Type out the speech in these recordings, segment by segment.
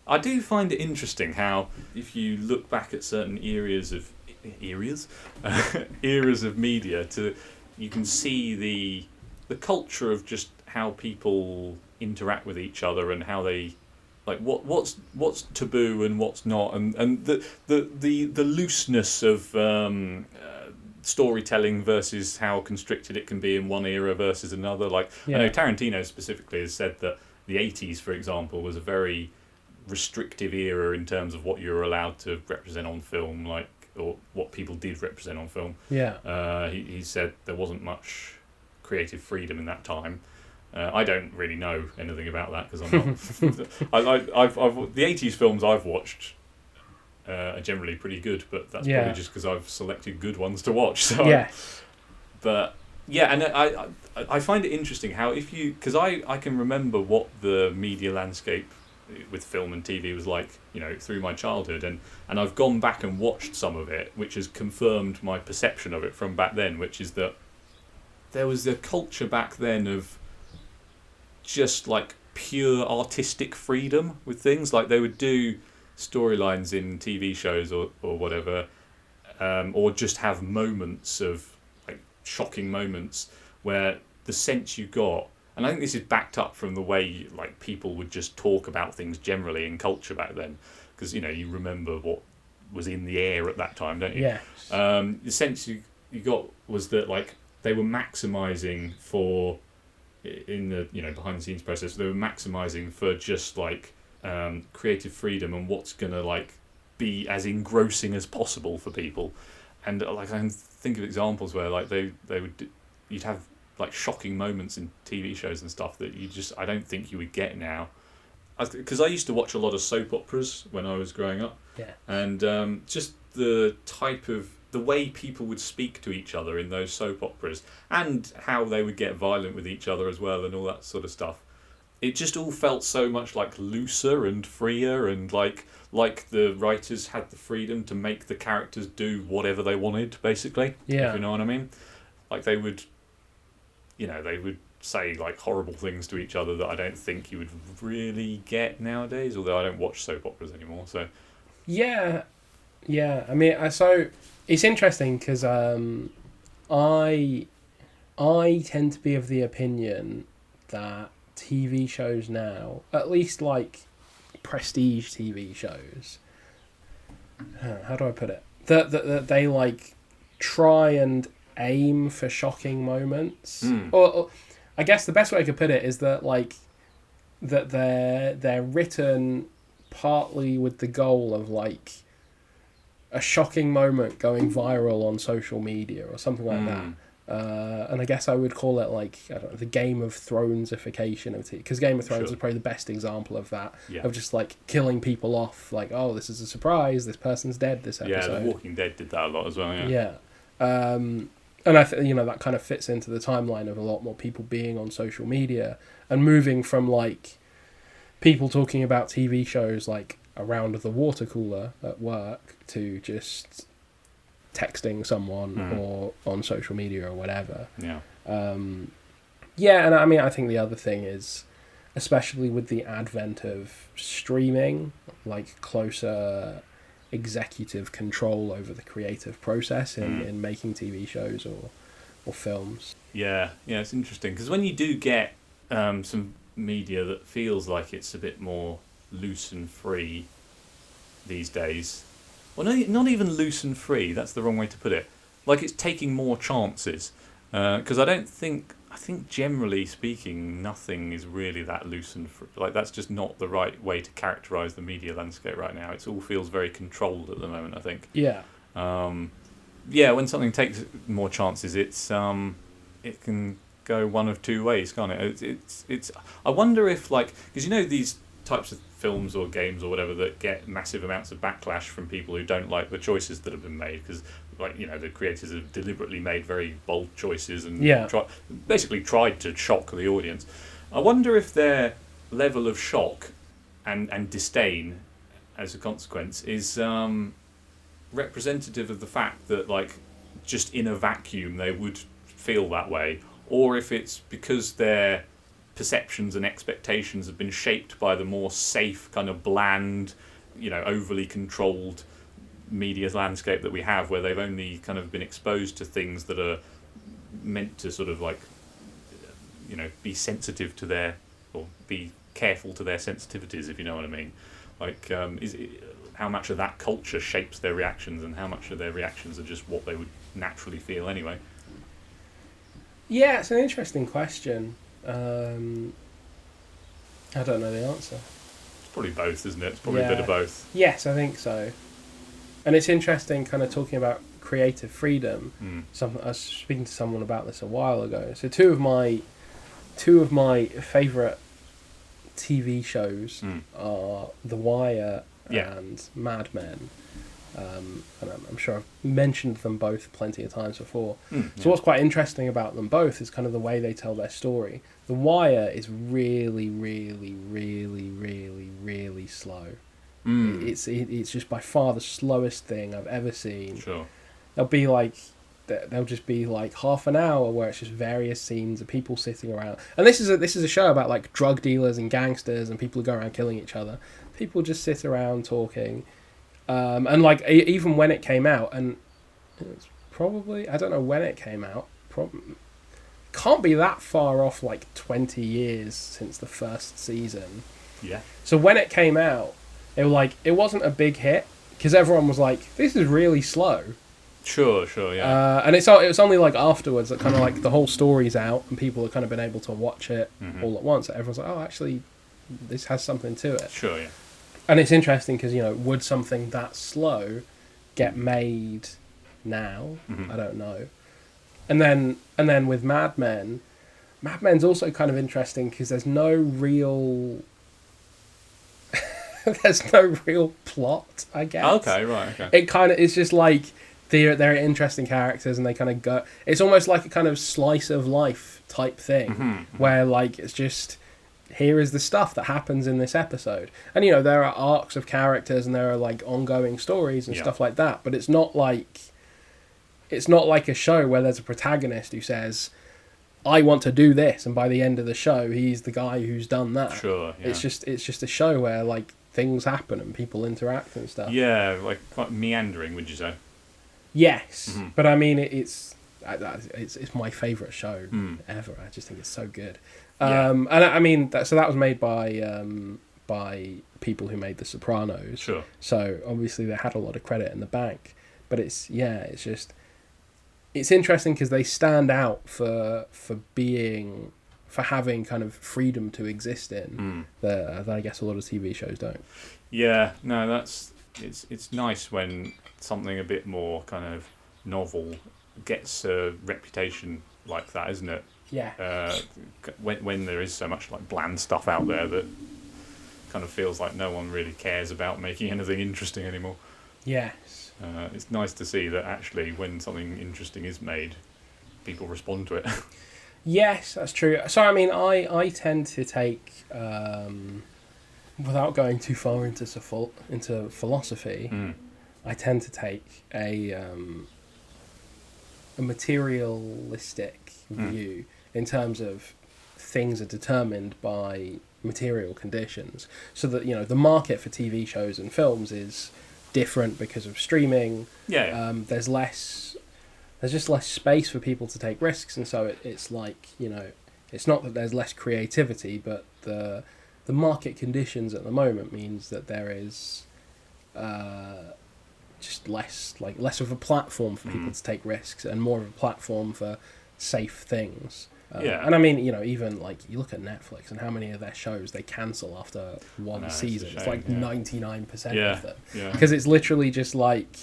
I do find it interesting how, if you look back at certain eras of eras of media, you can see the culture of just how people interact with each other and how they like what's taboo and what's not, and the looseness of storytelling versus how constricted it can be in one era versus another. Like I know Tarantino specifically has said that the 80s, for example, was a very restrictive era in terms of what you were allowed to represent on film, like, or what people did represent on film. He said there wasn't much creative freedom in that time. I don't really know anything about that because I'm not. I've the 80s films I've watched are generally pretty good, but that's probably just because I've selected good ones to watch. So, but yeah, and I find it interesting how because I can remember what the media landscape with film and TV was like, through my childhood, and I've gone back and watched some of it, which has confirmed my perception of it from back then, which is that there was a culture back then of just like pure artistic freedom with things. Like they would do storylines in TV shows or whatever, or just have moments of like shocking moments where the sense you got, and I think this is backed up from the way like people would just talk about things generally in culture back then, because you remember what was in the air at that time, don't you? Yes. The sense you got was that like they were maximising for, in the behind the scenes process, they were maximising for just like creative freedom and what's gonna like be as engrossing as possible for people. And like I can think of examples where like you'd have like shocking moments in TV shows and stuff that I don't think you would get now. Because I used to watch a lot of soap operas when I was growing up, and just the way people would speak to each other in those soap operas, and how they would get violent with each other as well, and all that sort of stuff. It just all felt so much like looser and freer, and like the writers had the freedom to make the characters do whatever they wanted, basically. Yeah. If you know what I mean? Like they would say like horrible things to each other that I don't think you would really get nowadays, although I don't watch soap operas anymore. So yeah, I mean, so it's interesting because I tend to be of the opinion that TV shows now, at least like prestige TV shows, how do I put it, that they like try and aim for shocking moments, or I guess the best way I could put it is that like that they're written partly with the goal of like a shocking moment going viral on social media or something like that. And I guess I would call it like, I don't know, the Game of Thronesification of TV, because Game of Thrones is probably the best example of that, of just like killing people off, like, oh, this is a surprise, this person's dead this episode. Yeah, The Walking Dead did that a lot as well. And I think that kind of fits into the timeline of a lot more people being on social media and moving from like people talking about TV shows like around the water cooler at work to just texting someone or on social media or whatever. And I mean, I think the other thing is, especially with the advent of streaming, like closer executive control over the creative process in making TV shows or films. Yeah, it's interesting because when you do get some media that feels like it's a bit more loose and free these days, well, no, not even loose and free, that's the wrong way to put it, like it's taking more chances, because I think generally speaking nothing is really that loose and free. Like that's just not the right way to characterise the media landscape right now. It all feels very controlled at the moment, I think. When something takes more chances, it's it can go one of two ways, can't it? It's I wonder if, like, because these types of films or games or whatever that get massive amounts of backlash from people who don't like the choices that have been made, because the creators have deliberately made very bold choices and basically tried to shock the audience. I wonder if their level of shock and disdain as a consequence is representative of the fact that, like, just in a vacuum they would feel that way, or if it's because they're perceptions and expectations have been shaped by the more safe, kind of bland, overly controlled media landscape that we have, where they've only kind of been exposed to things that are meant to sort of like, be sensitive to their, or be careful to their sensitivities, if you know what I mean. Like, how much of that culture shapes their reactions, and how much of their reactions are just what they would naturally feel anyway? Yeah, it's an interesting question. I don't know the answer. It's probably both, isn't it? It's probably a bit of both. Yes, I think so. And it's interesting kind of talking about creative freedom. I was speaking to someone about this a while ago. So two of my favourite TV shows are The Wire and Mad Men. And I'm sure I've mentioned them both plenty of times before. So what's quite interesting about them both is kind of the way they tell their story. The Wire is really, really, really, really, really slow. It's just by far the slowest thing I've ever seen. Sure. There'll just be like half an hour where it's just various scenes of people sitting around. And this is a show about like drug dealers and gangsters and people who go around killing each other. People just sit around talking. And like even when it came out, and it's probably, I don't know when it came out, can't be that far off, like 20 years since the first season. Yeah. So when it came out, it wasn't a big hit because everyone was like, this is really slow. Sure, yeah. And it was only like afterwards that kind of like the whole story's out and people have kind of been able to watch it all at once. Everyone's like, oh, actually, this has something to it. Sure, yeah. And it's interesting because, would something that slow get made now? I don't know. And then with Mad Men's also kind of interesting because there's no real plot, I guess. Okay, right, okay. It kind of, it's just like they're interesting characters and they kind of go, it's almost like a kind of slice of life type thing where like it's just, here is the stuff that happens in this episode. And, there are arcs of characters and there are, like, ongoing stories and stuff like that. But it's not like a show where there's a protagonist who says, I want to do this. And by the end of the show, he's the guy who's done that. Sure, yeah. It's just a show where, like, things happen and people interact and stuff. Yeah, like quite meandering, would you say? Yes. But, I mean, it's my favourite show ever. I just think it's so good. And I mean, that was made by people who made The Sopranos. Sure. So obviously they had a lot of credit in the bank, but it's interesting because they stand out for having kind of freedom to exist in that I guess a lot of TV shows don't. Yeah, no, it's nice when something a bit more kind of novel gets a reputation like that, isn't it? Yeah. When there is so much like bland stuff out there that kind of feels like no one really cares about making anything interesting anymore. Yes. It's nice to see that actually when something interesting is made, people respond to it. Yes, that's true. So I mean, I tend to take, without going too far into philosophy, I tend to take a materialistic view in terms of things are determined by material conditions. So that, the market for TV shows and films is different because of streaming. Yeah. There's just less space for people to take risks, and so it's like, it's not that there's less creativity, but the market conditions at the moment means that there is just less of a platform for people to take risks and more of a platform for safe things. And I mean, even like you look at Netflix and how many of their shows they cancel after one season. It's like 99% of them. Because it's literally just like,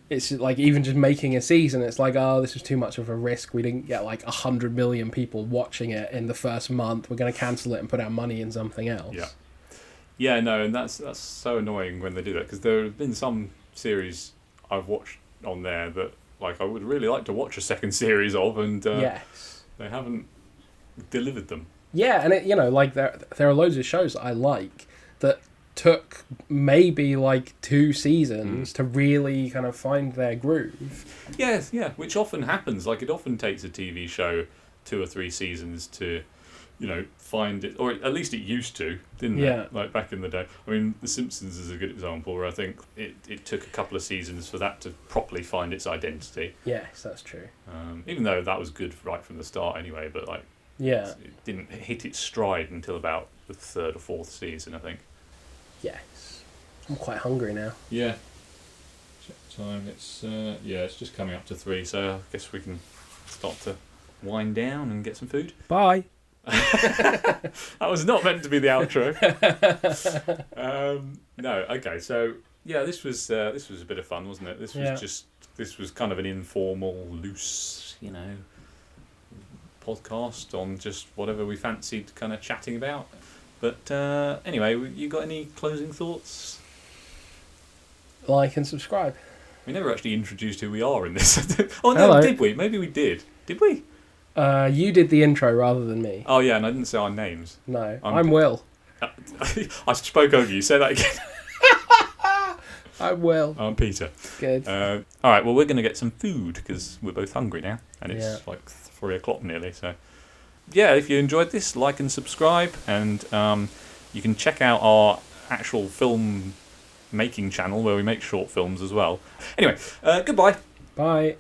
it's like even just making a season, it's like, oh, this was too much of a risk. We didn't get like 100 million people watching it in the first month. We're going to cancel it and put our money in something else. Yeah. Yeah, no, and that's so annoying when they do that, because there have been some series I've watched on there that like I would really like to watch a second series of, and they haven't delivered them. Yeah, and it, like there are loads of shows that I like that took maybe like 2 seasons to really kind of find their groove. Yes, yeah, which often happens. Like it often takes a TV show 2 or 3 seasons to, find it, or at least it used to, didn't Yeah. it? Like back in the day. I mean, The Simpsons is a good example where I think it took a couple of seasons for that to properly find its identity. Yes, that's true. Even though that was good right from the start anyway, but like Yeah. it didn't hit its stride until about the third or fourth season, I think. Yes. I'm quite hungry now. Yeah. Check time. It's just coming up to 3, so I guess we can start to wind down and get some food. Bye. That was not meant to be the outro. No, okay. So yeah, this was a bit of fun, wasn't it? This was kind of an informal, loose, podcast on just whatever we fancied kind of chatting about. But anyway, you got any closing thoughts? Like and subscribe. We never actually introduced who we are in this. Oh no, Hello. Did we? Maybe we did. Did we? You did the intro rather than me. Oh yeah, and I didn't say our names. No, I'm I'm Will. I spoke over you. Say that again. I'm Will. I'm Peter. Good. All right. Well, we're going to get some food because we're both hungry now, and it's Yeah. like 3:00 nearly. So, yeah, if you enjoyed this, like and subscribe, and you can check out our actual film making channel where we make short films as well. Anyway, goodbye. Bye.